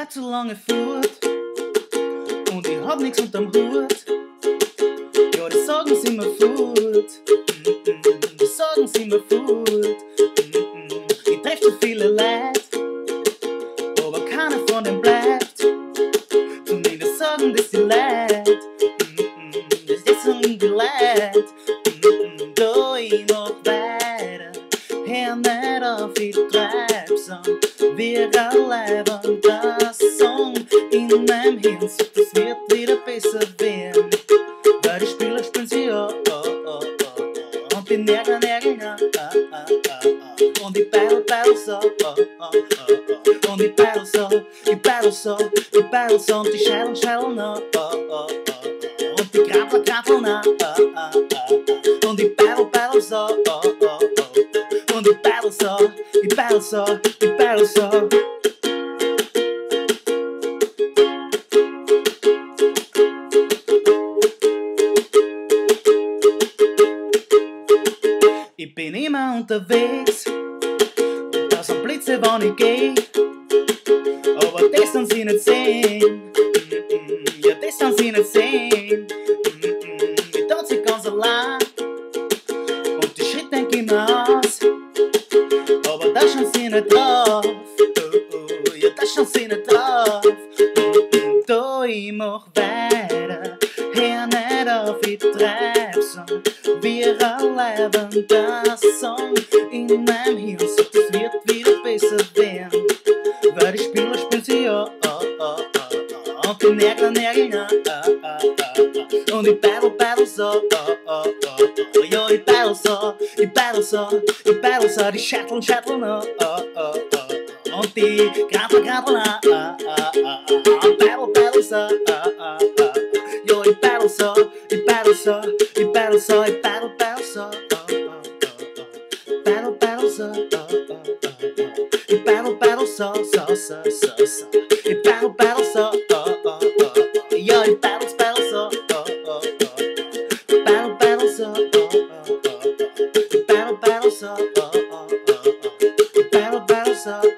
Zeit zu lange fort und ich hab nix unterm Hut. Ja, die sagen sie mir fort, die sagen sie mir fort. Ich treff zu viele Leute, aber keiner von denen bleibt. Zumindest sagen das die Leute, das sagen die Leute. Da ich mach weiter, hör nicht auf, ich treib's an. Wir erleben das Song in meinem Hirn, so das wird wieder besser werden. Weil die Spieler spielen sie und die Nerven und die Beidl so und die Beidl so, die Beidl so, die Beidl so und die Scheideln und die Grapfeln und die Beidl so und die Beidl so, die Beidl so, die Beidl so. Ich bin immer unterwegs, und da sind Blitze, wann ich geh. Aber das dann sie nicht sehen, ja, das dann sie nicht sehen. Ich tanze sie ganz allein, und die Schritte denk ich mir aus. Aber da schauen sie nicht drauf, ja, da schauen sie nicht drauf. Da ich mach weiter, hör nicht auf, ich treib's an. Wir erleben das Song in meinem Hirn, so das wird wieder besser werden. Weil die Spieler spielen sie und die Nerven und die Beidl so ja, die Beidl so, die Beidl so, die Beidl so, die Schätteln und die Grapfeln Beidl so ja, die Beidl so, die Beidl so, die Beidl so, die Beidl so Beidl so die Beidl so, die Beidl so ja, die Beidl so Beidl so die Beidl so die Beidl so